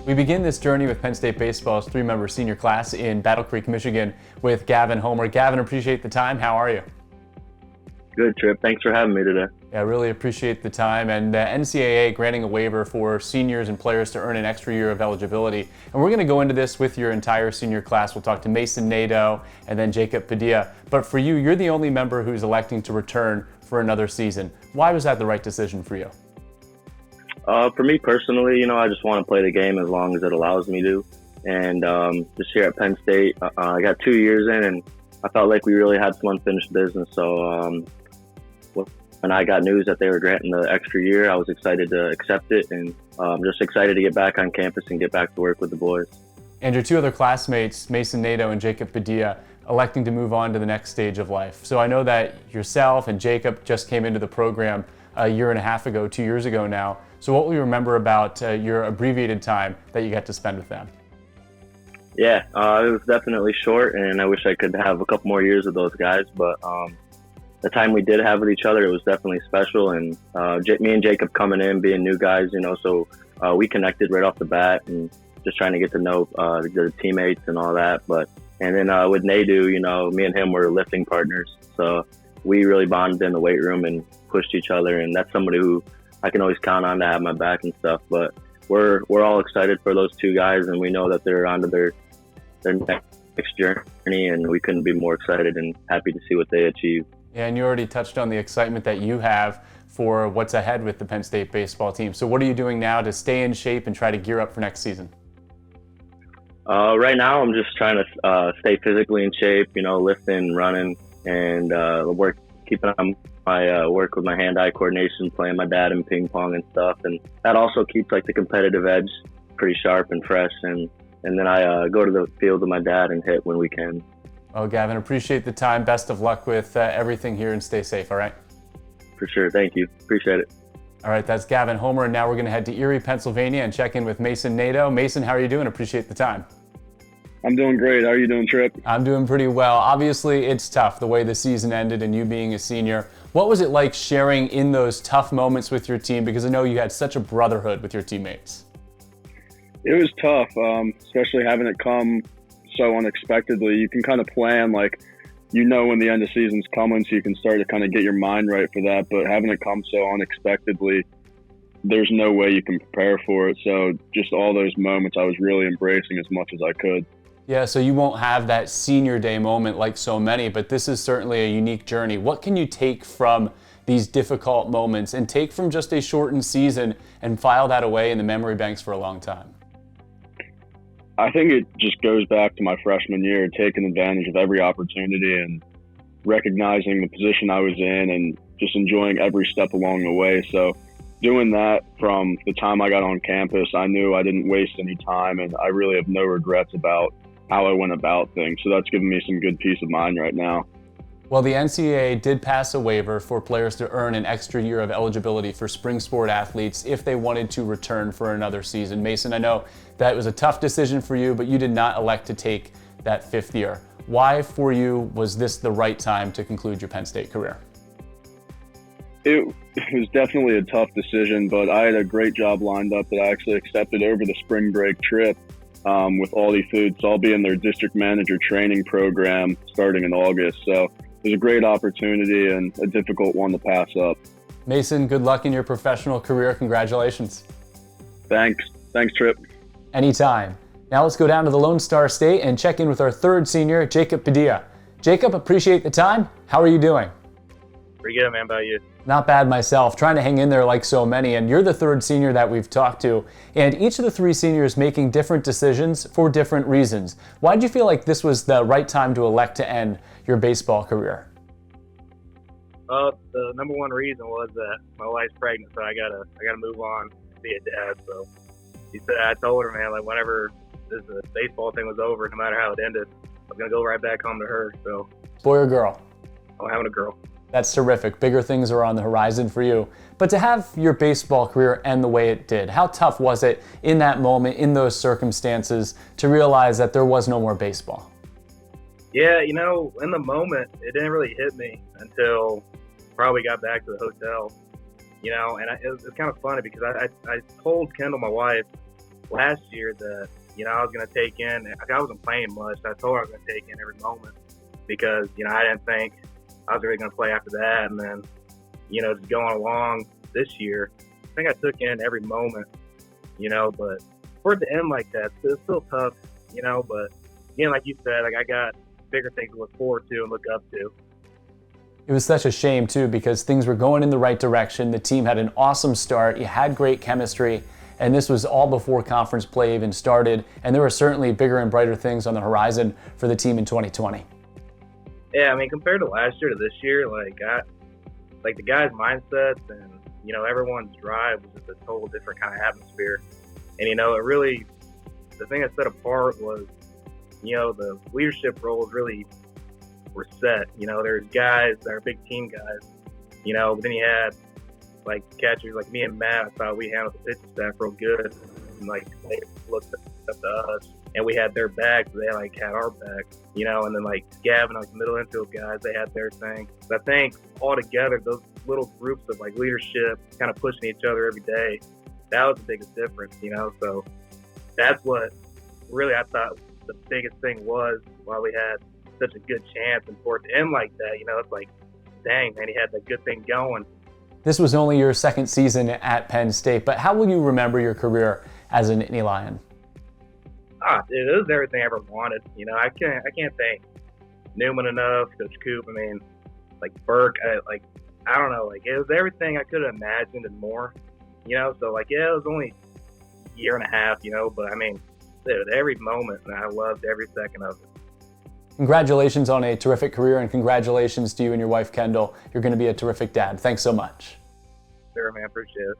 We begin this journey with Penn State baseball's three-member senior class in Battle Creek, Michigan with Gavin Homer. Gavin, appreciate the time. How are you? Good, Trip. Thanks for having me today. Yeah, I really appreciate the time. And NCAA granting a waiver for seniors and players to earn an extra year of eligibility. And we're going to go into this with your entire senior class. We'll talk to Mason Nadeau and then Jacob Padilla. But for you, you're the only member who's electing to return for another season. Why was that the right decision for you? For me personally, I just want to play the game as long as it allows me to. And just here at Penn State, I got 2 years in, and I felt like we really had some unfinished business. So when I got news that they were granting the extra year, I was excited to accept it, and just excited to get back on campus and get back to work with the boys. And your two other classmates, Mason Nadeau and Jacob Padilla, electing to move on to the next stage of life. So I know that yourself and Jacob just came into the program a year and a half ago, 2 years ago now. So what will you remember about your abbreviated time that you got to spend with them? Yeah, it was definitely short, and I wish I could have a couple more years with those guys. But the time we did have with each other, it was definitely special. And me and Jacob coming in, being new guys, so we connected right off the bat, and just trying to get to know the teammates and all that. And then with Nadeau, me and him were lifting partners, so we really bonded in the weight room and pushed each other. And that's somebody who I can always count on to have my back and stuff. But we're all excited for those two guys, and we know that they're onto their next journey, and we couldn't be more excited and happy to see what they achieve. Yeah, and you already touched on the excitement that you have for what's ahead with the Penn State baseball team. So what are you doing now to stay in shape and try to gear up for next season? Right now, I'm just trying to stay physically in shape, lifting, running, and keeping on my work with my hand-eye coordination, playing my dad in ping pong and stuff. And that also keeps the competitive edge pretty sharp and fresh. And then I go to the field with my dad and hit when we can. Oh, Gavin, appreciate the time. Best of luck with everything here, and stay safe, all right? For sure. Thank you. Appreciate it. All right, that's Gavin Homer, and now we're going to head to Erie, Pennsylvania and check in with Mason Nadeau. Mason, how are you doing? Appreciate the time. I'm doing great. How are you doing, Trip? I'm doing pretty well. Obviously, it's tough the way the season ended and you being a senior. What was it like sharing in those tough moments with your team? Because I know you had such a brotherhood with your teammates. It was tough, especially having it come so unexpectedly. You can kind of plan, when the end of season's coming, so you can start to kind of get your mind right for that. But having it come so unexpectedly, there's no way you can prepare for it. So just all those moments I was really embracing as much as I could. Yeah, so you won't have that senior day moment like so many, but this is certainly a unique journey. What can you take from these difficult moments and take from just a shortened season and file that away in the memory banks for a long time? I think it just goes back to my freshman year, taking advantage of every opportunity and recognizing the position I was in and just enjoying every step along the way. So doing that from the time I got on campus, I knew I didn't waste any time, and I really have no regrets about how I went about things. So that's given me some good peace of mind right now. Well, the NCAA did pass a waiver for players to earn an extra year of eligibility for spring sport athletes if they wanted to return for another season. Mason, I know that was a tough decision for you, but you did not elect to take that fifth year. Why, for you, was this the right time to conclude your Penn State career? It was definitely a tough decision, but I had a great job lined up that I actually accepted over the spring break trip with Aldi Foods. So I'll be in their district manager training program starting in August. So it was a great opportunity and a difficult one to pass up. Mason, good luck in your professional career. Congratulations. Thanks, Trip. Anytime. Now let's go down to the Lone Star State and check in with our third senior, Jacob Padilla. Jacob, appreciate the time. How are you doing? Pretty good, man. How about you? Not bad myself, trying to hang in there like so many, and you're the third senior that we've talked to, and each of the three seniors making different decisions for different reasons. Why did you feel like this was the right time to elect to end your baseball career? The number one reason was that my wife's pregnant, so I gotta move on to be a dad. So I told her, man, whenever this baseball thing was over, no matter how it ended, I was gonna go right back home to her. So, boy or girl? I'm having a girl. That's terrific. Bigger things are on the horizon for you. But to have your baseball career end the way it did, how tough was it in that moment, in those circumstances, to realize that there was no more baseball? Yeah, in the moment, it didn't really hit me until probably got back to the hotel. And it was kind of funny because I told Kendall, my wife, last year that, I was going to take in. I wasn't playing much. I told her I was going to take in every moment because, I didn't think I was really going to play after that. And then, just going along this year, I think I took in every moment, but for it to end like that, it's still tough, but again, like you said, I got bigger things to look forward to and look up to. It was such a shame too because things were going in the right direction. The team had an awesome start. You had great chemistry, and this was all before conference play even started. And there were certainly bigger and brighter things on the horizon for the team in 2020. Yeah, compared to last year to this year, the guys' mindsets and everyone's drive was just a total different kind of atmosphere. And it really, the thing that set apart was, the leadership roles really were set. There's guys that are big team guys, but then you had catchers like me and Matt. I thought we handled the pitching staff real good, and they looked up to us, and we had their backs. They had our backs, and then Gavin, the middle infield guys, they had their thing. But I think all together, those little groups of leadership, kind of pushing each other every day, that was the biggest difference. So that's what really I thought the biggest thing was why we had such a good chance, and for it to end like that, it's dang, man, he had that good thing going. This was only your second season at Penn State, but how will you remember your career as a Nittany Lion? Dude, it was everything I ever wanted. I can't thank Newman enough, Coach Coop. Burke. I don't know. It was everything I could have imagined and more. So it was only a year and a half. But dude, every moment, and I loved every second of it. Congratulations on a terrific career, and congratulations to you and your wife, Kendall. You're going to be a terrific dad. Thanks so much. Sure, man. Appreciate it.